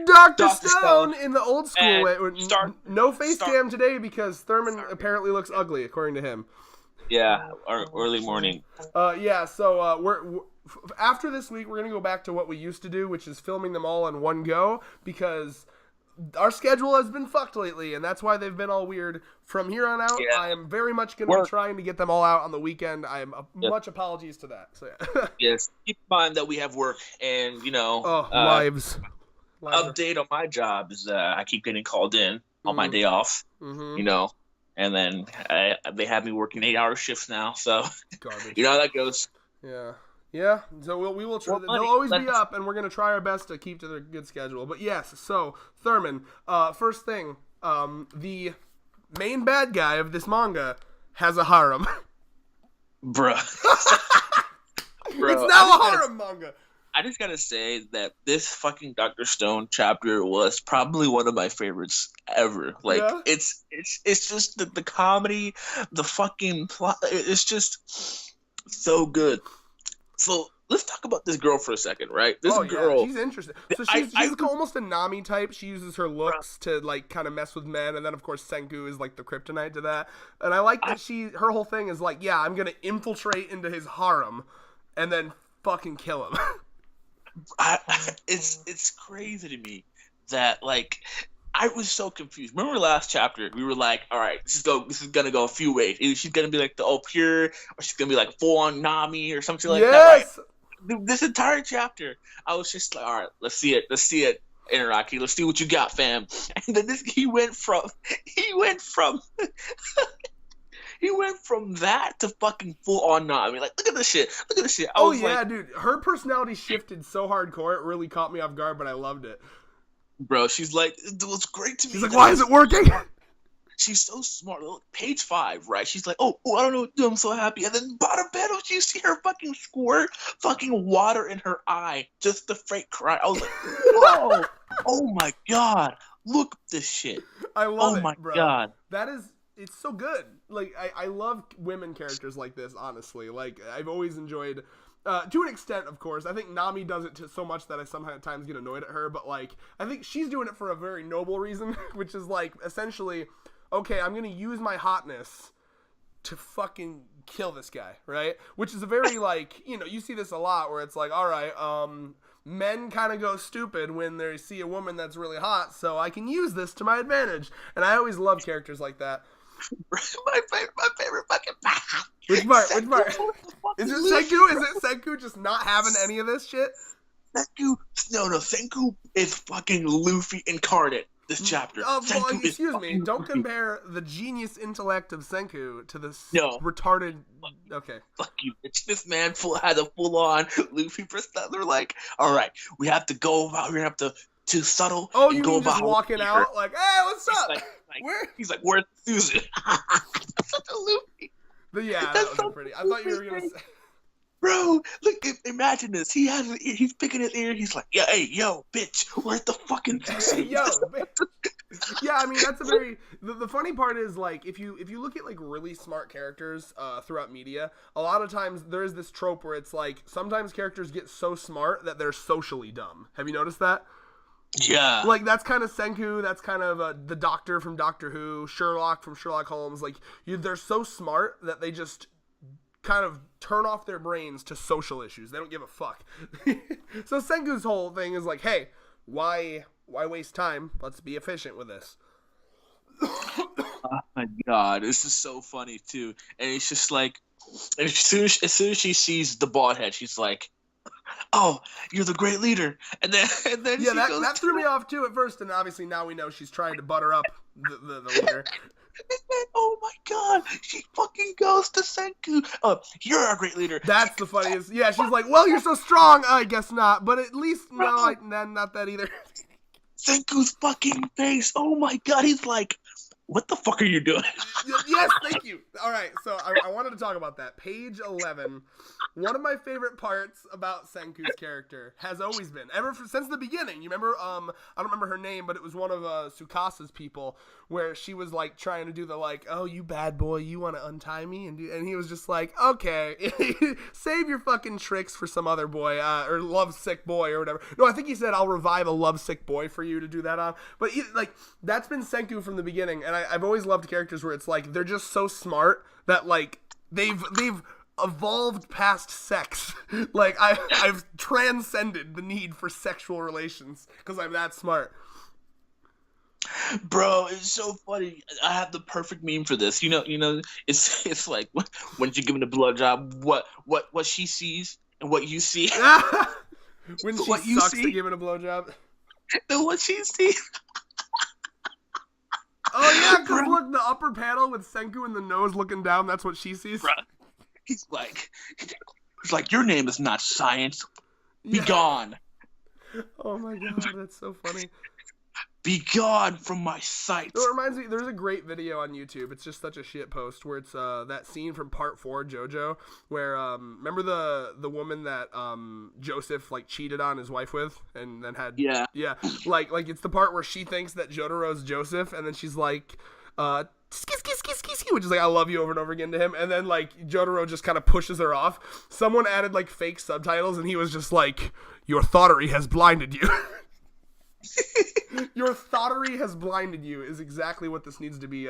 Dr. Stone in the old school way. No face start. cam today because Thurman apparently looks ugly, according to him. Yeah, or early morning. So we're after this week, we're gonna go back to what we used to do, which is filming them all in one go, because our schedule has been fucked lately, and that's why they've been all weird. From here on out, I am very much going to be trying to get them all out on the weekend. I am much apologies to that. So, yeah. Yes, keep in mind that we have work, and lives. Update on my job is I keep getting called in on my day off. And then they have me working 8-hour shifts now. So garbage. You know how that goes. Yeah. So we will try. They'll always be up, and we're gonna try our best to keep to their good schedule. But yes, so Thurman. First thing, the main bad guy of this manga has a harem. Bruh. It's now a harem manga. I just gotta say that this fucking Dr. Stone chapter was probably one of my favorites ever. Like, it's just the comedy, the fucking plot. It's just so good. So let's talk about this girl for a second, right? This girl, she's interesting. So she's almost a Nami type. She uses her looks to like kind of mess with men, and then of course Senku is like the kryptonite to that. And I like that her whole thing is like, yeah, I'm gonna infiltrate into his harem, and then fucking kill him. It's crazy to me that like I was so confused. Remember last chapter we were like, all right, this is gonna go a few ways. Either she's gonna be like the pure, or she's gonna be like full on Nami or something like that. Right? This entire chapter, I was just like, all right, let's see it, Interaki, let's see what you got, fam. And then he went from he went from that to fucking full on Nami. Like, look at this shit. Dude, her personality shifted so hardcore, it really caught me off guard, but I loved it. Bro, she's like, it was great to me. She's like, why is it working? She's so smart. Look, page 5, right? She's like, oh, I don't know what to do. I'm so happy. And then bottom panel, you see her fucking squirt fucking water in her eye just to fake cry. I was like, whoa, oh my god, look at this shit. I love it, my bro. God. It's so good. Like, I love women characters like this, honestly. Like, I've always enjoyed... to an extent, of course. I think Nami does it so much that I sometimes get annoyed at her, but, like, I think she's doing it for a very noble reason, which is, like, essentially, okay, I'm gonna use my hotness to fucking kill this guy, right? Which is a very, like, you see this a lot where it's like, all right, men kind of go stupid when they see a woman that's really hot, so I can use this to my advantage. And I always love characters like that. my favorite fucking Which part? Is it Senku? Is it Senku just not having any of this shit? Senku is fucking Luffy incarnate this chapter. Excuse me. Don't compare the genius intellect of Senku to this retarded... Okay. Fuck you, bitch. This man had a full-on Luffy personality. They're like, all right, we have to go about... We're going to have to subtle. Oh, you mean just walking out like, hey, what's up? He's like, where's Susan? That's such a Luffy. But yeah, that was pretty. I thought you were going to say... Bro, look! Imagine this. He's picking his ear. He's like, "Yeah, hey, yo, bitch, where's the fucking Susan?" Yo, yeah. I mean, that's a very. The funny part is, like, if you look at like really smart characters throughout media, a lot of times there is this trope where it's like sometimes characters get so smart that they're socially dumb. Have you noticed that? Yeah. Like, that's kind of Senku, that's kind of the Doctor from Doctor Who, Sherlock from Sherlock Holmes. Like, they're so smart that they just kind of turn off their brains to social issues. They don't give a fuck. So Senku's whole thing is like, hey, why waste time? Let's be efficient with this. Oh my god, this is so funny too. And it's just like, as soon as she sees the bald head, she's like, "Oh, you're the great leader." And then yeah, that threw me off too at first, and obviously now we know she's trying to butter up the leader. Oh my god, she fucking goes to Senku. You're a great leader. That's the funniest. Yeah, she's like, well, you're so strong. I guess not, but at least not that either. Senku's fucking face. Oh my god, he's like, what the fuck are you doing? Yes, thank you. All right, so I wanted to talk about that. Page 11. One of my favorite parts about Senku's character has always been, since the beginning. You remember, I don't remember her name, but it was one of Tsukasa's people, where she was like trying to do the like, oh, you bad boy, you want to untie me? And he was just like, okay, save your fucking tricks for some other boy, or lovesick boy or whatever. No, I think he said, I'll revive a lovesick boy for you to do that on. But like, that's been Senku from the beginning, and I've always loved characters where it's like, they're just so smart that like, they've evolved past sex. Like I've transcended the need for sexual relations because I'm that smart. Bro, it's so funny. I have the perfect meme for this. You know, it's like when you give him a blowjob, what she sees and what you see. When she what you sucks see? to give it a blowjob. And what she sees. Oh yeah, because look, the upper panel with Senku and the nose looking down, that's what she sees. Bruh. He's like, your name is not science. Be gone. Oh my god, that's so funny. Be gone from my sight. So it reminds me, there's a great video on YouTube. It's just such a shit post where it's that scene from Part 4, JoJo, where remember the woman that Joseph like cheated on his wife with, and then had like it's the part where she thinks that Jotaro's Joseph, and then she's like which is like I love you over and over again to him, and then like Jotaro just kind of pushes her off. Someone added like fake subtitles, and he was just like, your thoughterry has blinded you. Your thoughterry has blinded you is exactly what this needs to be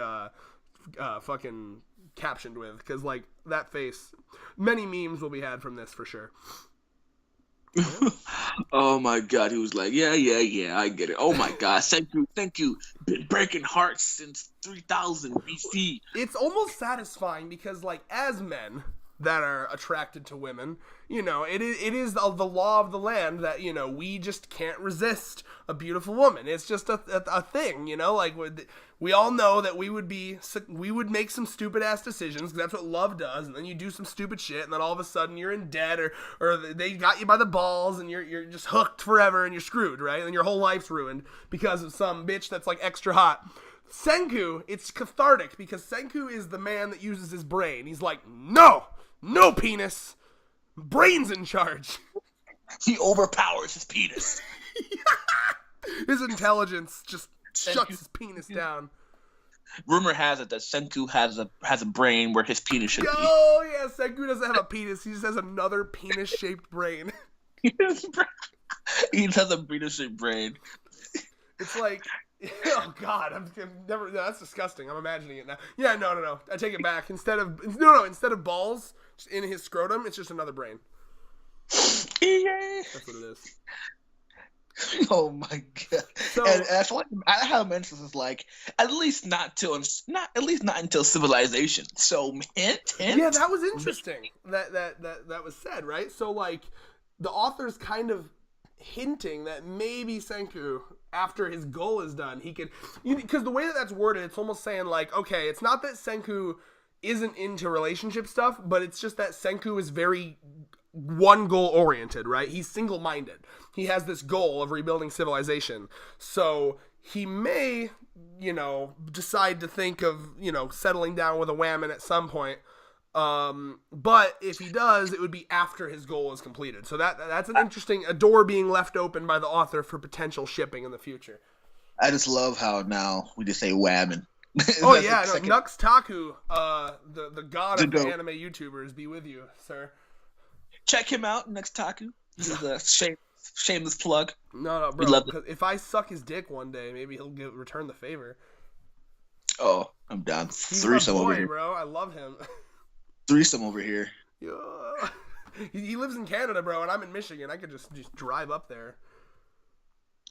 fucking captioned with, because like that face, many memes will be had from this for sure. Oh my god, he was like, yeah, I get it. Oh my god, thank you. Been breaking hearts since 3000 BC. It's almost satisfying because like as men that are attracted to women, you know, it is the law of the land that, you know, we just can't resist a beautiful woman. It's just a thing, you know, like we all know that we would make some stupid ass decisions because that's what love does, and then you do some stupid shit, and then all of a sudden you're in debt, or they got you by the balls, and you're just hooked forever, and you're screwed, right? And your whole life's ruined because of some bitch that's like extra hot. Senku, it's cathartic because Senku is the man that uses his brain. He's like, no penis, brain's in charge. He overpowers his penis. His intelligence just shuts his penis down. Rumor has it that Senku has a brain where his penis should be. Oh yeah, Senku doesn't have a penis. He just has another penis-shaped brain. He has a penis-shaped brain. It's like, oh god, I'm never. That's disgusting. I'm imagining it now. Yeah, no. I take it back. Instead of balls in his scrotum, it's just another brain. Yeah. That's what it is. Oh my god! So, and I feel like I have emphasis like at least not until civilization. So hint. Yeah, that was interesting. That was said, right? So like the author's kind of hinting that maybe Senku, after his goal is done, he could, because the way that's worded, it's almost saying like, okay, it's not that Senku isn't into relationship stuff, but it's just that Senku is very one goal oriented, right? He's single-minded. He has this goal of rebuilding civilization. So he may, decide to think of, settling down with a whammon at some point. But if he does, it would be after his goal is completed. So that's an interesting, a door being left open by the author for potential shipping in the future. I just love how now we just say whammon. Oh yeah, Nux Taku, the god of the anime YouTubers, be with you, sir. Check him out, Nux Taku. This is a shameless plug. No, bro. If I suck his dick one day, maybe he'll return the favor. Oh, I'm down. He's Threesome my boy, over here, bro. I love him. Threesome over here. Yeah. He lives in Canada, bro, and I'm in Michigan. I could just drive up there.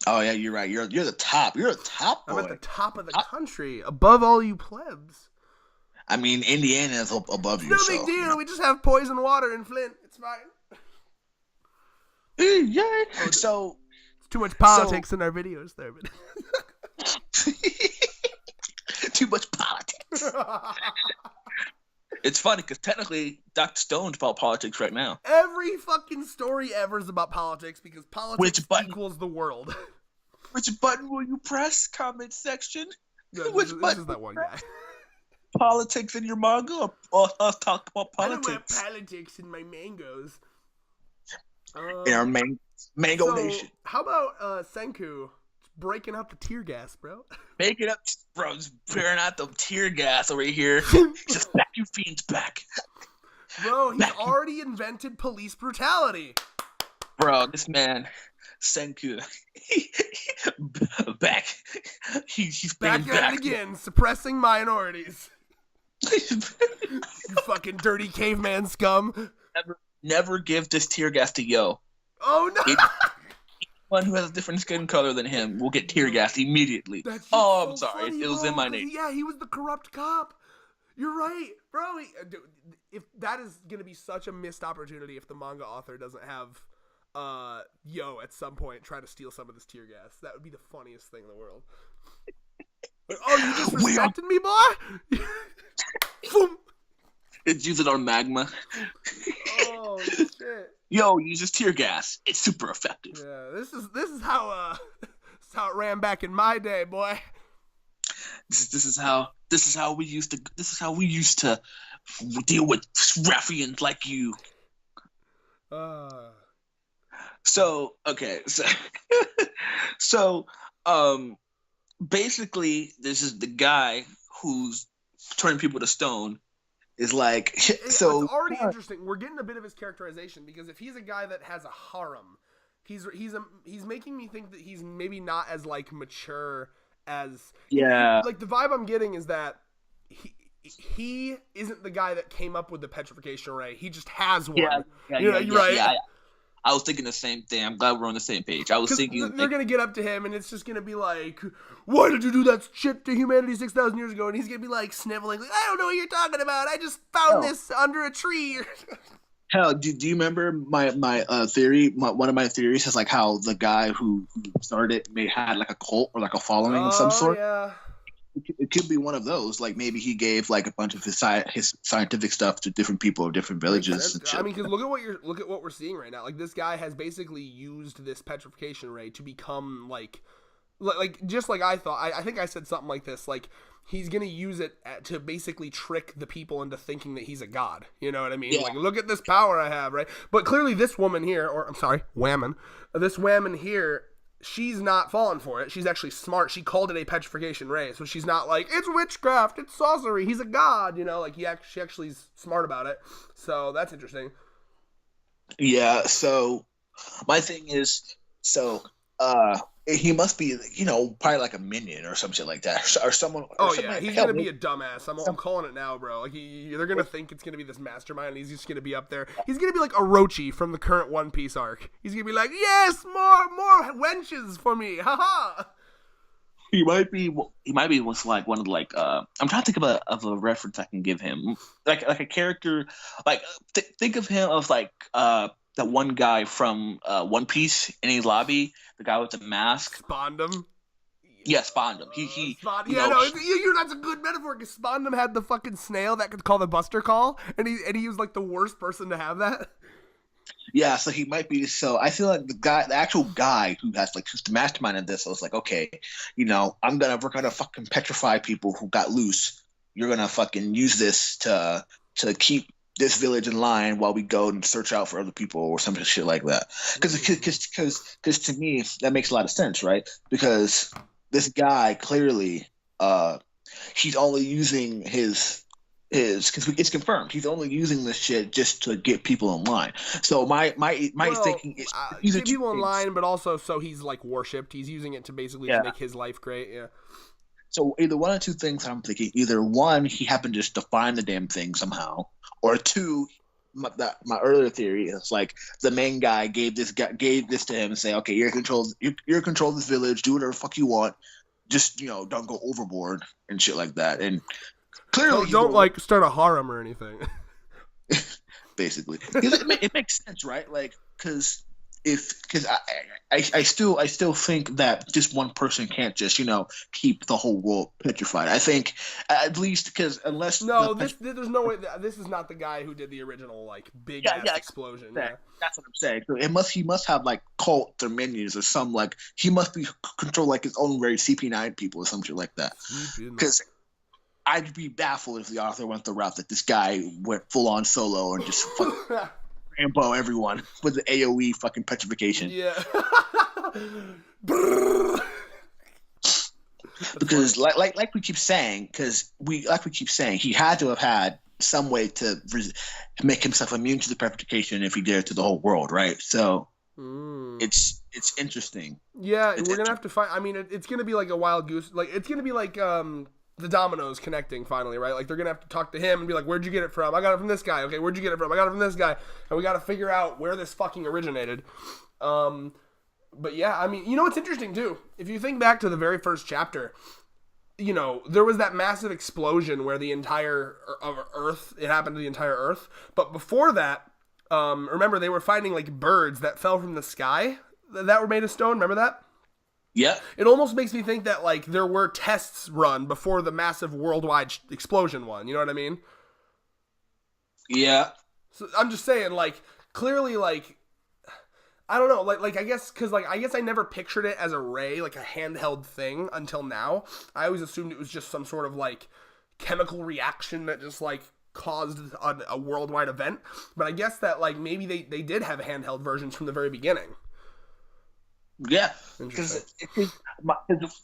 Oh yeah, you're right. You're the top. You're the top boy. I'm at the top of the country, above all you plebs. I mean, Indiana is above you. No big deal. We just have poison water in Flint. It's fine. Yeah. So it's too much politics in our videos there, but too much politics. It's funny because technically Dr. Stone's about politics right now. Every fucking story ever is about politics because politics equals the world. Which button will you press? Comment section. No, Which this is that one guy. Politics in your manga, or us talk about I don't politics want politics in my mangoes. in our mango So, nation? how about Senku breaking out the tear gas, bro? Make it up, bro. Just bearing out the tear gas over here. Just back you fiends back. Bro, he's already invented police brutality. Bro, this man, Senku, back. He's Back at it again, suppressing minorities. You fucking dirty caveman scum. Never give this tear gas to Yo. Oh no! Anyone who has a different skin color than him will get tear gas immediately. That's Oh, so I'm sorry. funny, It was bro, in my 'cause name. Yeah, he was the corrupt cop. You're right, bro. If that is gonna be such a missed opportunity if the manga author doesn't have Yo at some point try to steal some of this tear gas, that would be the funniest thing in the world. But, oh, you just respected me, boy? Boom. It's using on magma. Oh shit. Yo, uses tear gas. It's super effective. Yeah, this is how it ran back in my day, boy. This is how we used to deal with ruffians like you. So basically, this is the guy who's turning people to stone. Is like so. It's already interesting. We're getting a bit of his characterization because if he's a guy that has a harem, he's making me think that he's maybe not as like mature as like the vibe I'm getting is that he isn't the guy that came up with the petrification ray. He just has one. Right. Yeah. I was thinking the same thing. I'm glad we're on the same page. I was thinking they're gonna get up to him and it's just gonna be like, "Why did you do that shit to humanity 6,000 years ago?" And he's gonna be like sniveling, like, "I don't know what you're talking about. I just found this under a tree." Hell, do you remember my theory? One of my theories is like how the guy who started it had like a cult or like a following of some sort. Yeah. It could be one of those. Like maybe he gave like a bunch of his scientific stuff to different people of different villages. I mean, because look at what we're seeing right now. Like this guy has basically used this petrification ray to become like just like I thought. I think I said something like this. Like he's gonna use it to basically trick the people into thinking that he's a god. You know what I mean? Yeah. Like look at this power I have, right? But clearly this woman here, or I'm sorry, this whammon here. She's not falling for it. She's actually smart. She called it a petrification ray. So she's not like, it's witchcraft, it's sorcery, he's a god, you know, like she actually is smart about it. So that's interesting. Yeah, so my thing is, he must be, probably like a minion or some shit like that, or someone. He's gonna be a dumbass. I'm calling it now, bro. Like they're gonna think it's gonna be this mastermind, and he's just gonna be up there. He's gonna be like Orochi from the current One Piece arc. He's gonna be like, yes, more wenches for me, haha. He might be with like one of I'm trying to think of a reference I can give him, like a character, like think of him of like that one guy from One Piece in his lobby, the guy with the mask. Spondum? Yeah, Spondum. That's a good metaphor, because Spondum had the fucking snail that could call the Buster Call, and he was like the worst person to have that. Yeah, so he might be. So I feel like the actual guy who's the mastermind of this, I was like, okay, we're gonna fucking petrify people who got loose. You're gonna fucking use this to keep this village in line while we go and search out for other people or some shit like that. Because to me that makes a lot of sense, right? Because this guy clearly he's only using his because it's confirmed he's only using this shit just to get people in line. So my thinking is get people in line, but also so he's like worshipped. He's using it to basically make his life great. Yeah. So either one or two things I'm thinking. Either one, he happened just to find the damn thing somehow, or two, my earlier theory is like the main guy gave this to him and say, okay, you're in control of this village. Do whatever the fuck you want. Just don't go overboard and shit like that. And clearly, don't like start a harem or anything. Basically, it makes sense, right? Like, because if because I still think that just one person can't just keep the whole world petrified. I think at least because unless No, there's no way. This is not the guy who did the original like big ass explosion. Yeah. That's what I'm saying. So he must have like cults or minions or some like he must be control like his own very CP9 people or something like that. Because I'd be baffled if the author went the route that this guy went full on solo and just fucking Rambo everyone with the AOE fucking petrification. Yeah. Because like we keep saying, he had to have had some way to make himself immune to the petrification if he did it to the whole world, right? So it's interesting. Yeah, we're gonna have to find. I mean, it's gonna be like a wild goose. Like it's gonna be like the dominoes connecting finally, right? Like they're gonna have to talk to him and be like, "Where'd you get it from? I got it from this guy. Okay, where'd you get it from? I got it from this guy." And we got to figure out where this fucking originated. But yeah, I mean, what's interesting too? If you think back to the very first chapter, there was that massive explosion where the entire Earth, it happened to the entire Earth. But before that, remember they were finding like birds that fell from the sky that were made of stone. Remember that? Yeah. It almost makes me think that like there were tests run before the massive worldwide explosion one. You know what I mean? Yeah. So I'm just saying, like, clearly, like, I don't know, like I guess I never pictured it as a ray, like a handheld thing until now. I always assumed it was just some sort of like chemical reaction that just like caused a worldwide event. But I guess that like maybe they did have handheld versions from the very beginning. Yeah, because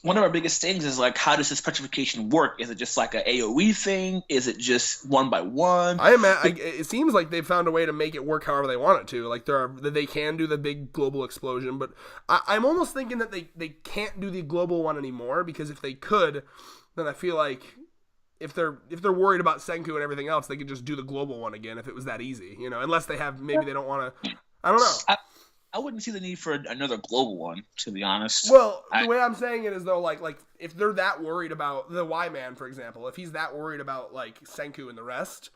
one of our biggest things is like, how does this petrification work? Is it just like an AOE thing? Is it just one by one? It seems like they've found a way to make it work however they want it to. Like they can do the big global explosion, but I'm almost thinking that they can't do the global one anymore, because if they could, then I feel like if they're worried about Senku and everything else, they could just do the global one again if it was that easy. Unless they don't want to. I don't know. I wouldn't see the need for another global one, to be honest. Well, the way I'm saying it is though, like if they're that worried about the Y-Man, for example, if he's that worried about like Senku and the rest,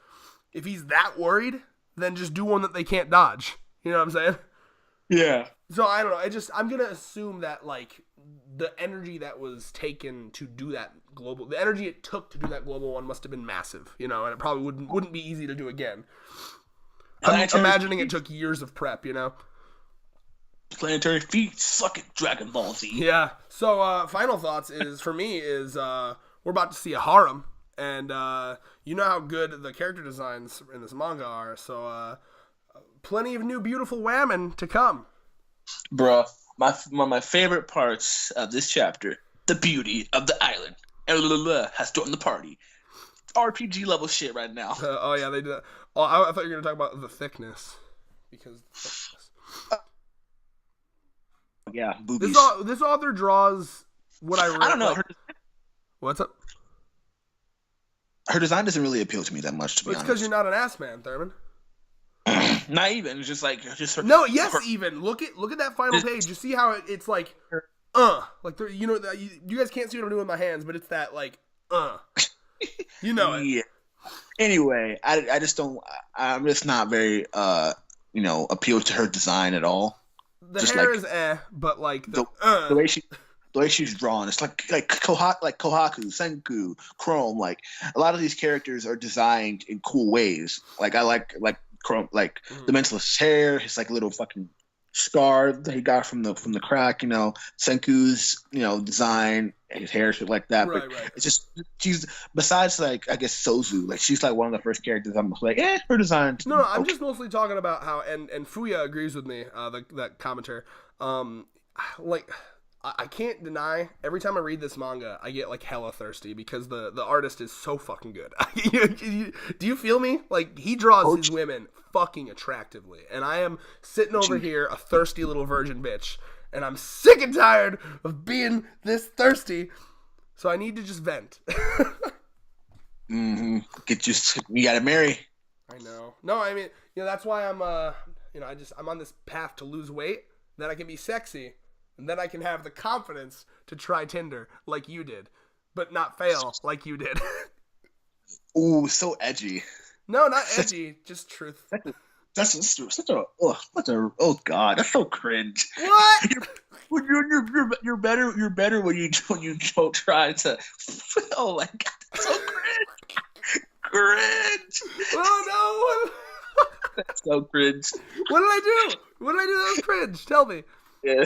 if he's that worried, then just do one that they can't dodge. You know what I'm saying? Yeah. So I don't know. I'm gonna assume that like the energy that was taken to do that the energy it took to do that global one must have been massive. And it probably wouldn't be easy to do again. I'm imagining it took years of prep. Planetary feet, suck it, Dragon Ball Z. Yeah. So, final thoughts for me is we're about to see a harem, and you know how good the character designs in this manga are. So, plenty of new beautiful women to come. Bruh, one of my favorite parts of this chapter, the beauty of the island. Has joined the party. RPG level shit right now. Oh yeah, they did. Oh, I thought you were gonna talk about the thickness, because. Yeah, boobies. This author draws what I read. I don't know. What's up? Her design doesn't really appeal to me that much, to be honest. It's because you're not an ass man, Thurman. Not even. It's just her. No, yes, even. Look at that final page. You see how it's like, like you guys can't see what I'm doing with my hands, but it's that like, you know it. Yeah. Anyway, I just don't. I'm just not very appealed to her design at all. The just hair is but like the way she's drawn, it's like Kohaku, Senku, Chrome. Like a lot of these characters are designed in cool ways. Like I like Chrome, like the Mentalist's hair, his like little fucking scar that he got from the crack. Senku's design, his hair, shit like that. Right, but right. It's just she's besides like I guess Sozu, like she's like one of the first characters I'm like her design. No, I'm just mostly talking about how and Fuya agrees with me. That commentator. Like I can't deny every time I read this manga, I get like hella thirsty because the artist is so fucking good. Do you feel me? Like he draws his women fucking attractively, and I am sitting over here a thirsty little virgin bitch, and I'm sick and tired of being this thirsty, so I need to just vent. You gotta marry. I know. No, I mean, that's why I'm I'm on this path to lose weight, then I can be sexy. And then I can have the confidence to try Tinder like you did, but not fail like you did. Ooh, so edgy. No, not edgy, just truth. That's such a oh god, that's so cringe. What? You're better when you don't try to. Oh my god, that's so cringe. Oh no! That's so cringe. What did I do? What did I do that was cringe? Tell me. Yeah,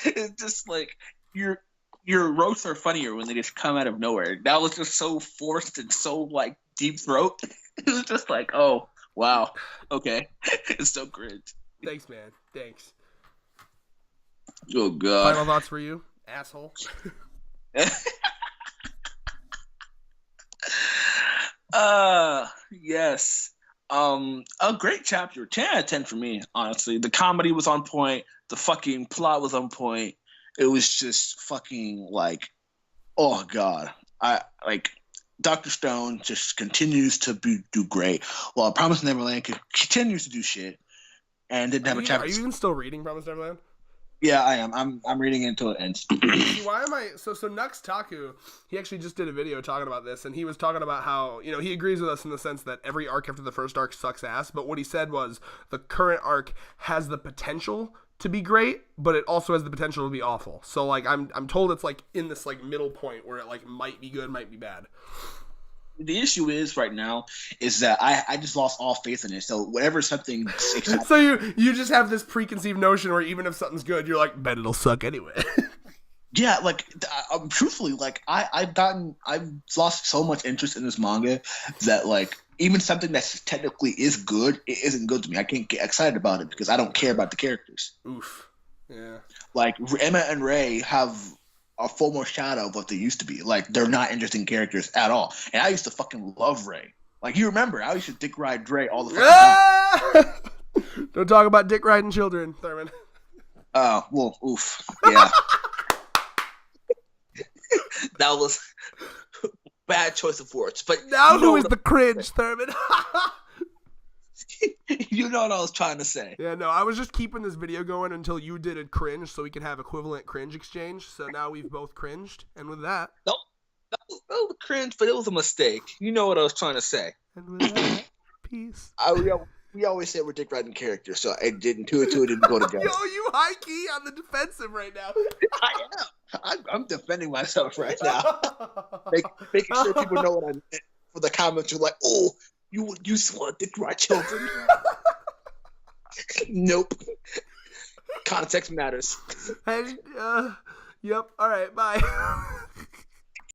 it's just like your roasts are funnier when they just come out of nowhere. That was just so forced and so like deep throat. It was just like, oh wow, okay, it's so cringe. Thanks, man. Thanks. Oh god. Final thoughts for you, asshole. Yes. A great chapter. 10 out of 10 for me, honestly. The comedy was on point. The fucking plot was on point. It was just fucking like, oh god. I like Dr. Stone just continues to do great. Well, Promise Neverland continues to do shit. And didn't have a chapter. Are you even still reading Promise Neverland? Yeah, I am. I'm reading it until it ends. See, why am I so Nux Taku? He actually just did a video talking about this, and he was talking about how he agrees with us in the sense that every arc after the first arc sucks ass. But what he said was the current arc has the potential to be great, but it also has the potential to be awful. So like I'm told it's like in this like middle point where it like might be good, might be bad. The issue is right now is that I just lost all faith in it. So whenever something exciting, so you just have this preconceived notion where even if something's good, you're like, bet it'll suck anyway. Yeah, like truthfully, like I've lost so much interest in this manga that like even something that technically is good, it isn't good to me. I can't get excited about it because I don't care about the characters. Oof. Yeah. Like Emma and Ray have a full more shadow of what they used to be. Like they're not interesting characters at all. And I used to fucking love Ray. Like you remember, I used to dick ride Ray all the fucking time. Don't talk about dick riding children, Thurman. Oh, well, oof. Yeah. That was bad choice of words. But now who is the cringe, Thurman? You know what I was trying to say. Yeah, no, I was just keeping this video going until you did a cringe so we could have equivalent cringe exchange. So now we've both cringed. And with that... Nope. That was cringe, but it was a mistake. You know what I was trying to say. And with that, peace. We always say we're dick riding characters, so it didn't go together. Yo, you high key on the defensive right now. I am. I'm defending myself right now. Making sure people know what I meant. For the comments, you're like, oh, you want to dick ride children? Nope. Context matters. Yep. All right. Bye.